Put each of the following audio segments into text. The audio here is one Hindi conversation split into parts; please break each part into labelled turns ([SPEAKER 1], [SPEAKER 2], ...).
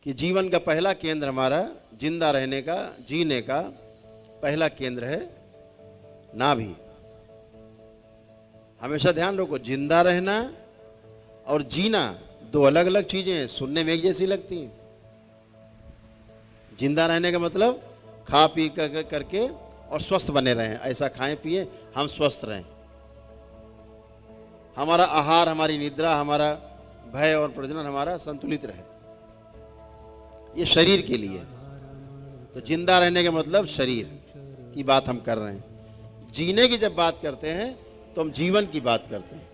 [SPEAKER 1] कि जीवन का पहला केंद्र हमारा जिंदा रहने का, जीने का पहला केंद्र है नाभि। हमेशा ध्यान रखो, जिंदा रहना और जीना दो अलग अलग चीजें हैं, सुनने में एक जैसी लगती हैं। जिंदा रहने का मतलब खा पी करके और स्वस्थ बने रहें, ऐसा खाएं पिए हम स्वस्थ रहें। हमारा आहार, हमारी निद्रा, हमारा भय और प्रजनन हमारा संतुलित रहे, ये शरीर के लिए। तो जिंदा रहने का मतलब शरीर की बात हम कर रहे हैं। जीने की जब बात करते हैं तो हम जीवन की बात करते हैं।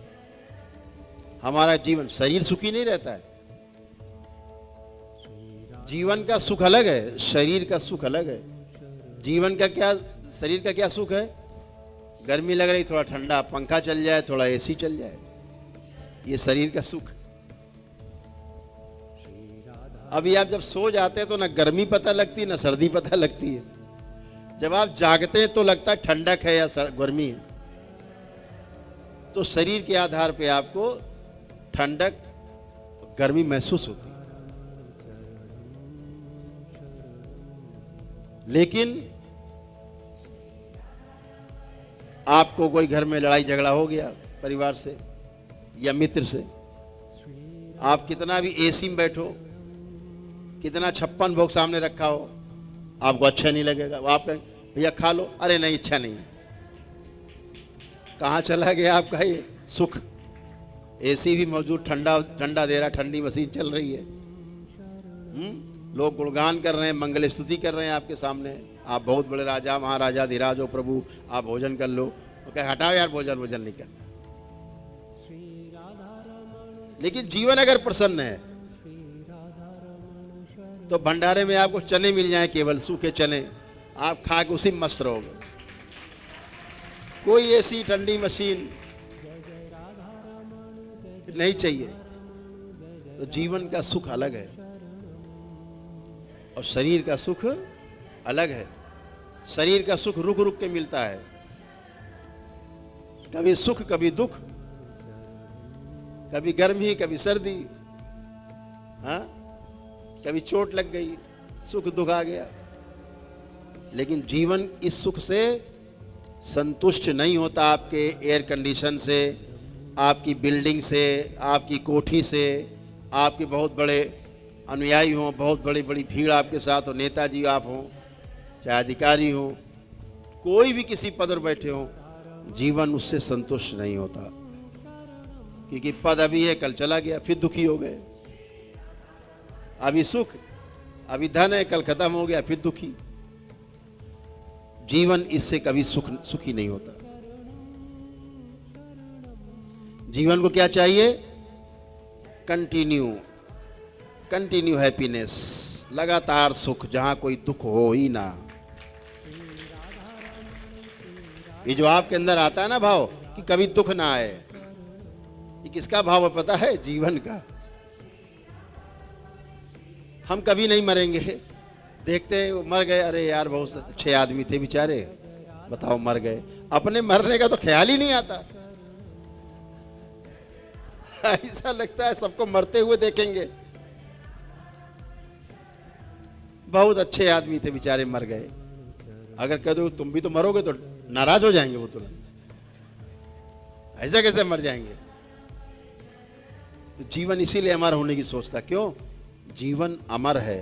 [SPEAKER 1] हमारा जीवन, शरीर सुखी नहीं रहता है। जीवन का सुख अलग है, शरीर का सुख अलग है। जीवन का क्या, शरीर का क्या सुख है? गर्मी लग रही, थोड़ा ठंडा पंखा चल जाए, थोड़ा एसी चल जाए, ये शरीर का सुख। अभी आप जब सो जाते हैं तो ना गर्मी पता लगती ना सर्दी पता लगती है। जब आप जागते हैं तो लगता है ठंडक है या गर्मी है। तो शरीर के आधार पे आपको ठंडक, गर्मी महसूस होती है। लेकिन आपको कोई घर में लड़ाई झगड़ा हो गया परिवार से या मित्र से, आप कितना भी एसी में बैठो, कितना 56 भोग सामने रखा हो, आपको अच्छा नहीं लगेगा। वो आप कहें भैया खा लो, अरे नहीं इच्छा नहीं है। कहाँ चला गया आपका ये सुख? एसी भी मौजूद, ठंडा ठंडा दे रहा, ठंडी मशीन चल रही है। लोग गुणगान कर रहे हैं, मंगल स्तुति कर रहे हैं आपके सामने, आप बहुत बड़े राजा महाराजा धीराज हो प्रभु, आप भोजन कर लो। तो कहे हटाओ यार, भोजन भोजन नहीं करना। लेकिन जीवन अगर प्रसन्न है तो भंडारे में आपको चने मिल जाए, केवल सूखे चने, आप खा के उसी में मस्त रहोगे। कोई ऐसी ठंडी मशीन नहीं चाहिए। तो जीवन का सुख अलग है और शरीर का सुख अलग है। शरीर का सुख रुक रुक के मिलता है, कभी सुख कभी दुख, कभी गर्मी कभी सर्दी, हाँ, कभी चोट लग गई, सुख दुख आ गया। लेकिन जीवन इस सुख से संतुष्ट नहीं होता। आपके एयर कंडीशन से, आपकी बिल्डिंग से, आपकी कोठी से, आपके बहुत बड़े अनुयायी हों, बहुत बड़ी बड़ी भीड़ आपके साथ हो, नेताजी आप हों, चाहे अधिकारी हो, कोई भी किसी पद पर बैठे हो, जीवन उससे संतुष्ट नहीं होता। क्योंकि पद अभी है, कल चला गया, फिर दुखी हो गए। अभी सुख, अभी धन है, कल खत्म हो गया, फिर दुखी। जीवन इससे कभी सुखी नहीं होता। जीवन को क्या चाहिए? कंटिन्यू हैप्पीनेस, लगातार सुख, जहां कोई दुख हो ही ना। ये जो आपके अंदर आता है ना भाव कि कभी दुख ना आए, ये किसका भाव है पता है? जीवन का। हम कभी नहीं मरेंगे, देखते हैं वो मर गए, अरे यार बहुत अच्छे आदमी थे बेचारे, बताओ मर गए। अपने मरने का तो ख्याल ही नहीं आता। ऐसा लगता है सबको मरते हुए देखेंगे, बहुत अच्छे आदमी थे बेचारे मर गए। अगर कह दो तुम भी तो मरोगे तो नाराज हो जाएंगे वो तुरंत, ऐसा कैसे मर जाएंगे? तो जीवन इसीलिए अमर होने की सोचता। क्यों? जीवन अमर है,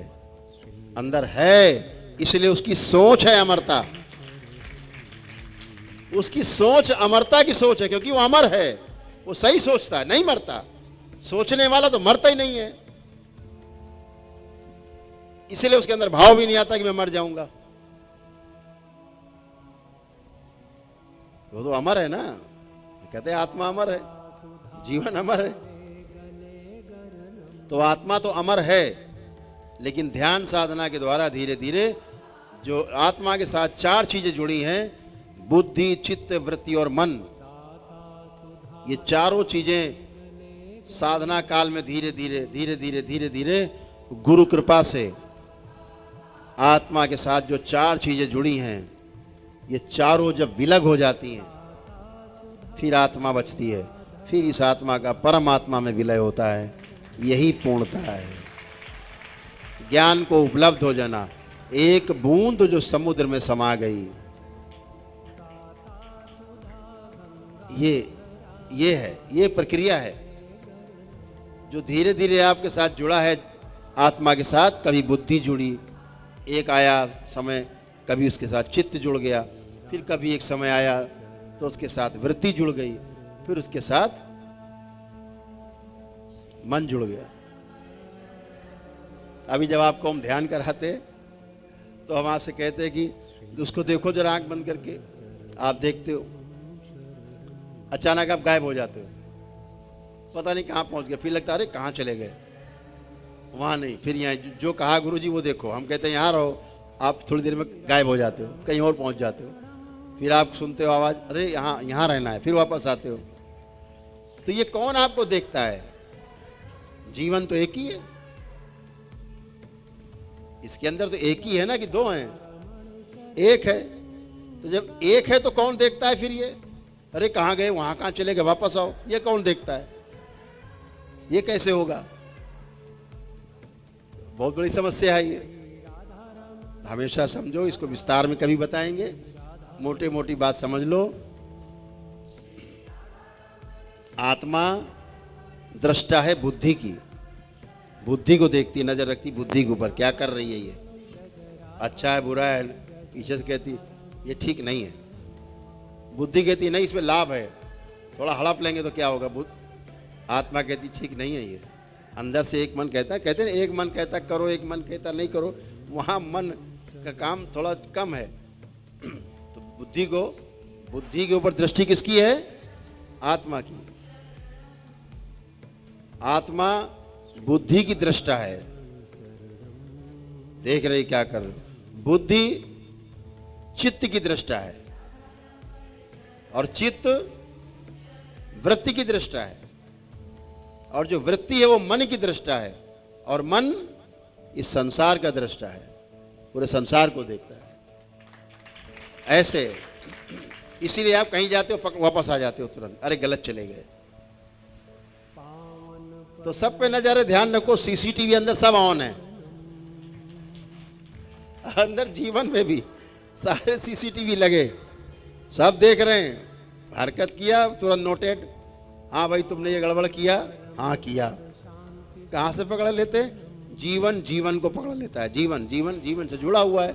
[SPEAKER 1] अंदर है, इसलिए उसकी सोच है अमरता। उसकी सोच अमरता की सोच है, क्योंकि वो अमर है, वो सही सोचता है, नहीं मरता। सोचने वाला तो मरता ही नहीं है, इसलिए उसके अंदर भाव भी नहीं आता कि मैं मर जाऊंगा। वो तो अमर है ना, कहते हैं आत्मा अमर है, जीवन अमर है। तो आत्मा तो अमर है, लेकिन ध्यान साधना के द्वारा धीरे धीरे जो आत्मा के साथ 4 चीजें जुड़ी हैं, बुद्धि, चित्त, वृत्ति और मन, ये चारों चीजें साधना काल में धीरे धीरे गुरु कृपा से आत्मा के साथ जो 4 चीजें जुड़ी हैं, ये चारों जब विलग हो जाती हैं, फिर आत्मा बचती है, फिर इस आत्मा का परमात्मा में विलय होता है। यही पूर्णता है। ज्ञान को उपलब्ध हो जाना, एक बूंद जो समुद्र में समा गई, ये है, ये प्रक्रिया है जो धीरे धीरे आपके साथ जुड़ा है, आत्मा के साथ। कभी बुद्धि जुड़ी, एक आया समय, कभी उसके साथ चित्त जुड़ गया, फिर कभी एक समय आया तो उसके साथ वृत्ति जुड़ गई, फिर उसके साथ मन जुड़ गया। अभी जब आपको हम ध्यान कराते तो हम आपसे कहते हैं कि उसको देखो जरा आंख बंद करके, आप देखते हो, अचानक आप गायब हो जाते हो, पता नहीं कहाँ पहुँच गए, फिर लगता है अरे कहाँ चले गए, वहाँ नहीं, फिर यहाँ जो कहा गुरुजी वो देखो, हम कहते हैं यहाँ रहो, आप थोड़ी देर में गायब हो जाते हो, कहीं और पहुँच जाते हो, फिर आप सुनते हो आवाज़, अरे यहाँ रहना है, फिर वापस आते हो। तो ये कौन आपको देखता है? जीवन तो एक ही है, इसके अंदर तो एक ही है ना, कि दो हैं? एक है। तो जब एक है तो कौन देखता है फिर ये? अरे कहाँ गए, वहाँ कहाँ चले गए, वापस आओ, ये कौन देखता है? ये कैसे होगा? बहुत बड़ी समस्या है ये, हमेशा समझो, इसको विस्तार में कभी बताएंगे, मोटे मोटी बात समझ लो। आत्मा दृष्टा है बुद्धि की, बुद्धि को देखती, नजर रखती बुद्धि के ऊपर, क्या कर रही है ये, अच्छा है बुरा है, पीछे से कहती ये ठीक नहीं है, बुद्धि कहती नहीं इसमें लाभ है, थोड़ा हड़प लेंगे तो क्या होगा, आत्मा कहती ठीक नहीं है ये। अंदर से एक मन कहता है, कहते हैं एक मन कहता करो, एक मन कहता नहीं करो, वहाँ मन का काम थोड़ा कम है। तो बुद्धि के ऊपर दृष्टि किसकी है? आत्मा की। आत्मा बुद्धि की दृष्टा है, देख रही क्या कर रही। बुद्धि चित्त की दृष्टा है और चित्त वृत्ति की दृष्टा है, और जो वृत्ति है वो मन की दृष्टा है, और मन इस संसार का दृष्टा है, पूरे संसार को देखता है। ऐसे इसीलिए आप कहीं जाते हो वापस आ जाते हो तुरंत, अरे गलत चले गए। तो सब पे नजर ध्यान रखो, सीसीटीवी अंदर सब ऑन है, अंदर जीवन में भी सारे सीसीटीवी लगे, सब देख रहे हैं, हरकत किया तुरंत नोटेड, हाँ भाई तुमने ये गड़बड़ किया, हाँ किया। कहाँ से पकड़ लेते? जीवन को पकड़ लेता है। जीवन से जुड़ा हुआ है,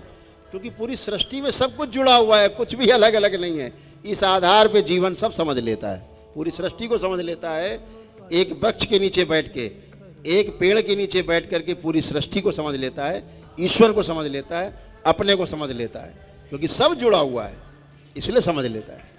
[SPEAKER 1] क्योंकि पूरी सृष्टि में सब कुछ जुड़ा हुआ है, कुछ भी अलग अलग नहीं है। इस आधार पे जीवन सब समझ लेता है, पूरी सृष्टि को समझ लेता है। एक वृक्ष के नीचे बैठ के, एक पेड़ के नीचे बैठ करके पूरी सृष्टि को समझ लेता है, ईश्वर को समझ लेता है, अपने को समझ लेता है, क्योंकि सब जुड़ा हुआ है, इसलिए समझ लेता है।